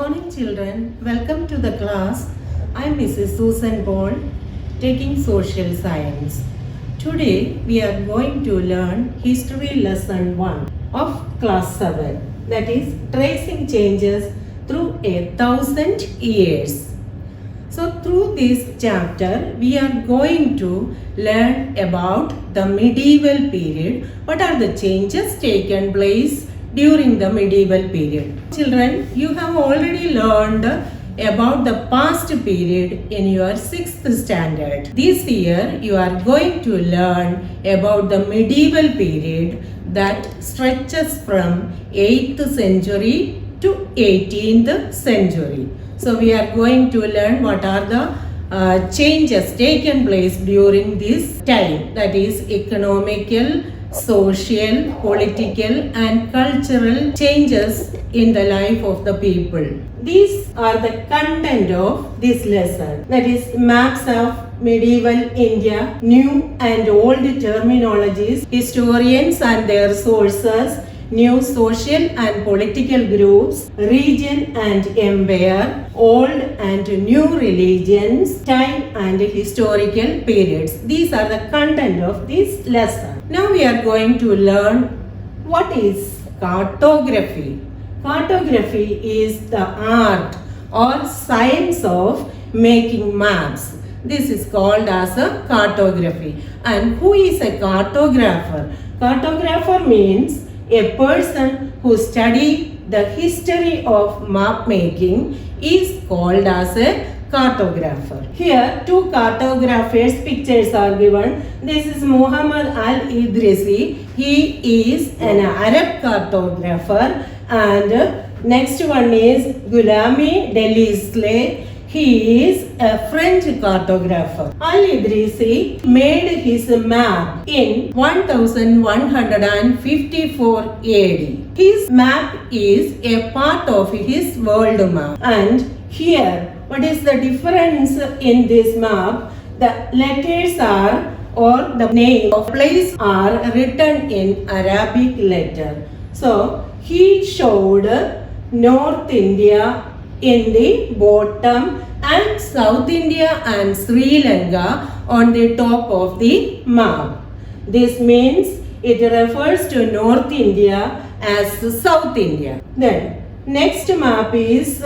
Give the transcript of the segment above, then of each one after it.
morning, children. Welcome to the class. I am Mrs. Susan Paul, taking social science. Today, we are going to learn history lesson 1 of class 7, that is, tracing changes through 1,000 years. So, through this chapter, we are going to learn about the medieval period. What are the changes taken place during the medieval period? Children, you have already learned about the past period in your 6th standard. This year, you are going to learn about the medieval period that stretches from 8th century to 18th century. So we are going to learn what are the changes taken place during this time, that is economical, social, political and cultural changes in the life of the people. These are the content of this lesson, that is maps of medieval India, new and old terminologies, historians and their sources, new social and political groups, region and empire, old and new religions, time and historical periods. These are the content of this lesson. Now we are going to learn what is cartography. Cartography is the art or science of making maps. This is called as a cartography. And who is a cartographer? Cartographer means a person who study the history of map making is called as a cartographer. Here two cartographers pictures are given. This is Muhammad al-Idrisi. He is an Arab cartographer, and next one is Gulami Delisle. He is a French cartographer. Al-Idrisi made his map in 1154 AD. His map is a part of his world map. And here, what is the difference in this map? The letters are, or the name of place are written in Arabic letter. So, he showed North India in the bottom and South India and Sri Lanka on the top of the map. This means it refers to North India as South India. Then next map is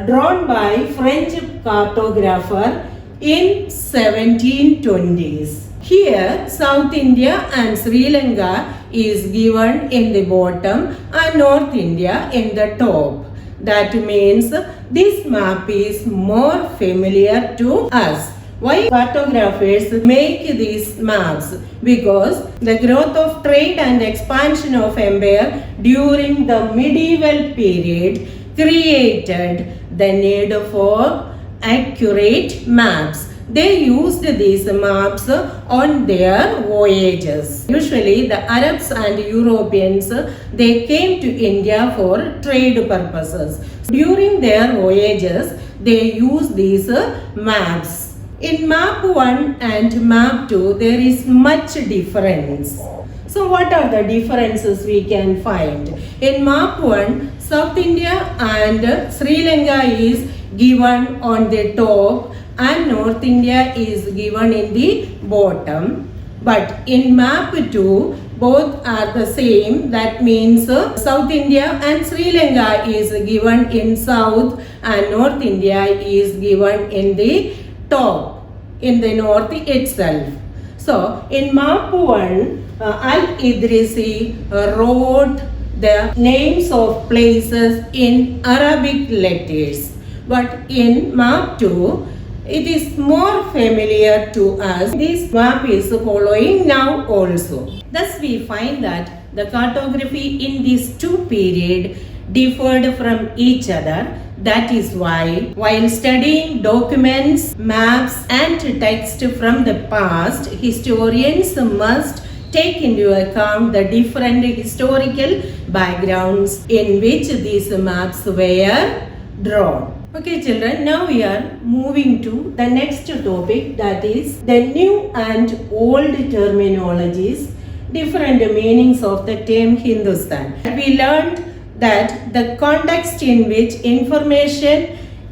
drawn by French cartographer in 1720s. Here South India and Sri Lanka is given in the bottom and North India in the top. That means this map is more familiar to us. Why cartographers make these maps? Because the growth of trade and expansion of empire during the medieval period created the need for accurate maps. They used these maps on their voyages. Usually the Arabs and Europeans, they came to India for trade purposes. During their voyages, they used these maps. In map 1 and map 2, there is much difference. So what are the differences we can find? In map 1, South India and Sri Lanka is given on the top and North India is given in the bottom. But in map 2, both are the same. That means South India and Sri Lanka is given in south and North India is given in the top, in the north itself. So in map 1, Al-Idrisi wrote the names of places in Arabic letters. But in map 2, it is more familiar to us. This map is following now also. Thus we find that the cartography in these two periods differed from each other. That is why, while studying documents, maps and text from the past, historians must take into account the different historical backgrounds in which these maps were drawn. Okay children, now we are moving to the next topic, that is the new and old terminologies, different meanings of the term Hindustan. We learned that the context in which information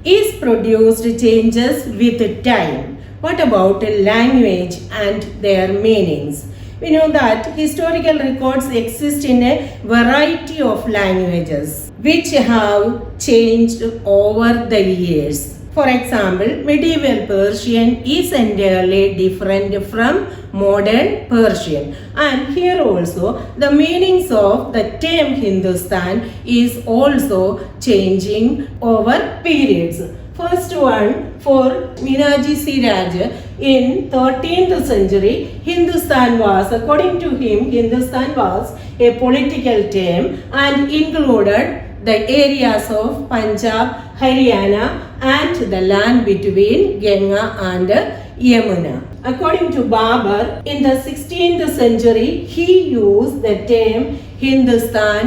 is produced changes with time. What about language and their meanings? We know that historical records exist in a variety of languages which have changed over the years. For example, medieval Persian is entirely different from modern Persian, and here also the meanings of the term Hindustan is also changing over periods. First one for Minaji Siraj in 13th century, Hindustan was, according to him, Hindustan was a political term and included the areas of Punjab, Haryana and the land between Ganga and Yamuna. According to Babur, in the 16th century, he used the term Hindustan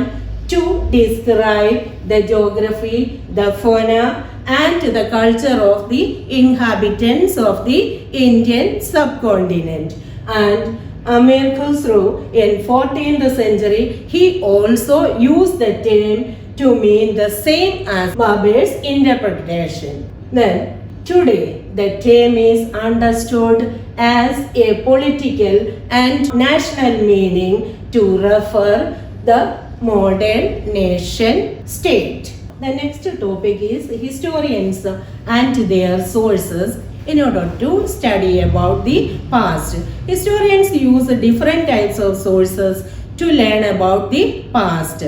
to describe the geography, the fauna and the culture of the inhabitants of the Indian subcontinent. And Amir Khusro in 14th century, he also used the term to mean the same as Babur's interpretation. Then, today, the term is understood as a political and national meaning to refer the modern nation state. The next topic is historians and their sources in order to study about the past. Historians use different types of sources to learn about the past.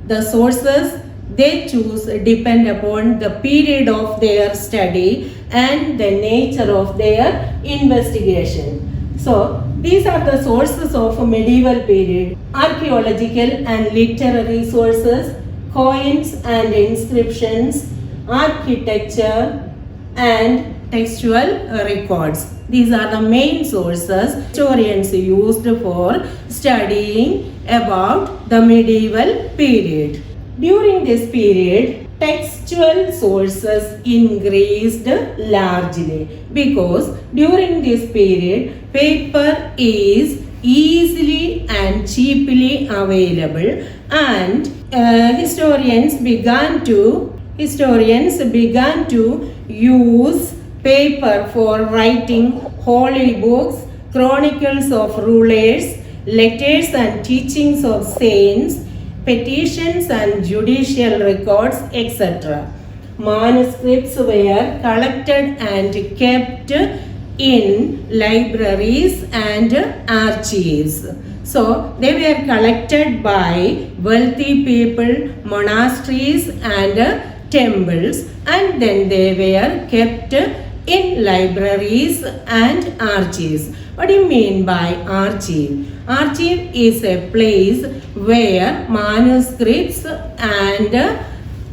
The sources they choose depend upon the period of their study and the nature of their investigation. So, these are the sources of medieval period: archaeological and literary sources, coins and inscriptions, architecture and textual records. These are the main sources historians used for studying about the medieval period. During this period, textual sources increased largely because during this period, paper is easily and cheaply available, and historians began to use paper for writing holy books, chronicles of rulers, letters and teachings of saints, petitions and judicial records, etc. Manuscripts were collected and kept in libraries and archives. So, they were collected by wealthy people, monasteries and temples, and then they were kept in libraries and archives. What do you mean by archive? Archive is a place where manuscripts and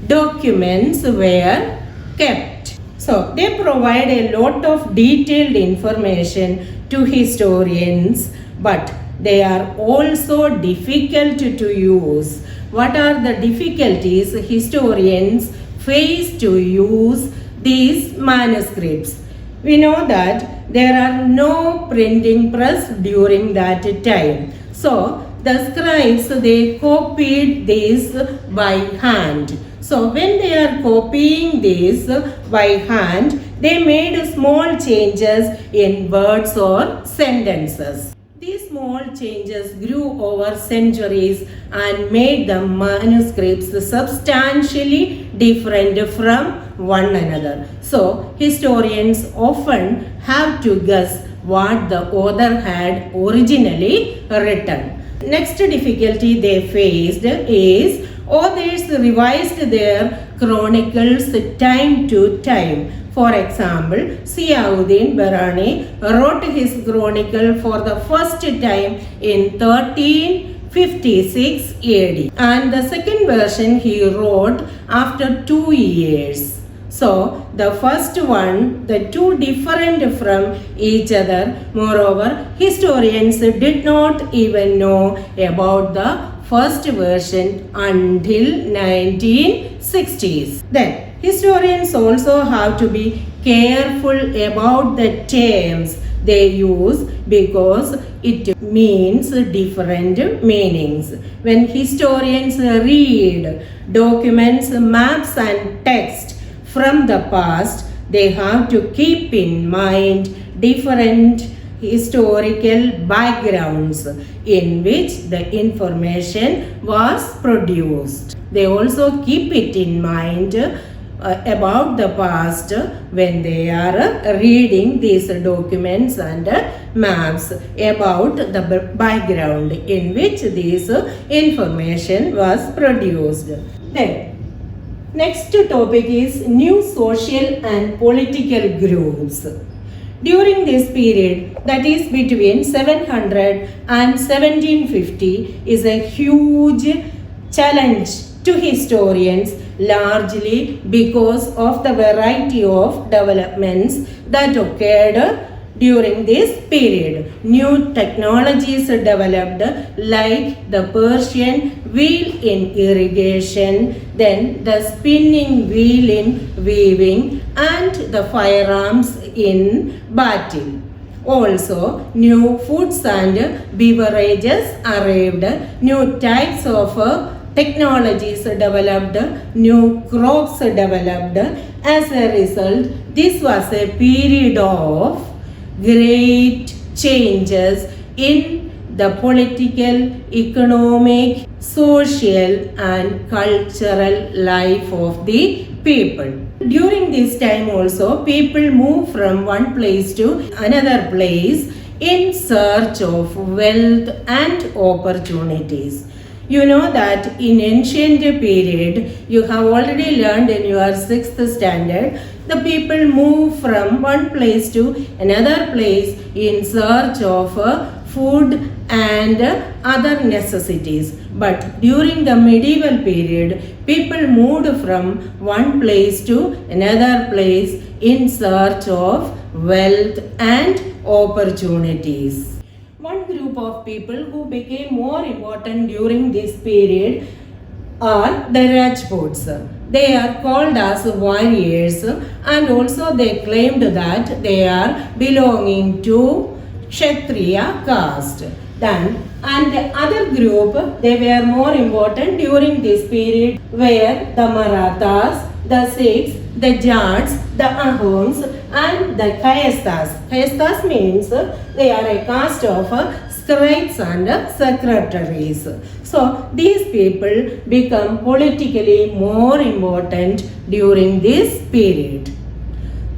documents were kept. So, they provide a lot of detailed information to historians, but they are also difficult to use. What are the difficulties historians face to use these manuscripts? We know that there are no printing press during that time. So, the scribes, they copied this by hand. So, when they are copying this by hand, they made small changes in words or sentences. These small changes grew over centuries and made the manuscripts substantially different from one another. So, historians often have to guess what the author had originally written. Next difficulty they faced is authors revised their chronicles time to time. For example, Ziauddin Barani wrote his chronicle for the first time in 1356 AD, and the second version he wrote after 2 years. So, the first one, the two different from each other. Moreover, historians did not even know about the first version until 1960s. Then, historians also have to be careful about the terms they use because it means different meanings. When historians read documents, maps, and text from the past, they have to keep in mind different historical backgrounds in which the information was produced. They also keep it in mind about the past when they are reading these documents and maps about the background in which this information was produced. Then, next topic is new social and political groups. During this period, that is between 700 and 1750, is a huge challenge to historians, largely because of the variety of developments that occurred during this period. New technologies developed like the Persian wheel in irrigation, then the spinning wheel in weaving, and the firearms in battle. Also, new foods and beverages arrived, new types of technologies developed, new crops developed. As a result, this was a period of great changes in the political, economic, social, and cultural life of the people. During this time also, people move from one place to another place in search of wealth and opportunities. You know that in ancient period, you have already learned in your 6th standard, the people move from one place to another place in search of food and other necessities. But during the medieval period, people moved from one place to another place in search of wealth and opportunities. One group of people who became more important during this period are the Rajputs. They are called as warriors, and also they claimed that they are belonging to Kshatriya caste. Then, and the other group, they were more important during this period, were the Marathas, the Sikhs, the Jats, the Ahoms, and the Kayasthas. Kayasthas means they are a caste of scribes and secretaries. So these people become politically more important during this period.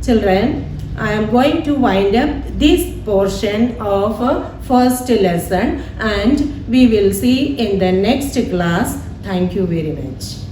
Children, I am going to wind up this portion of first lesson, and we will see in the next class. Thank you very much.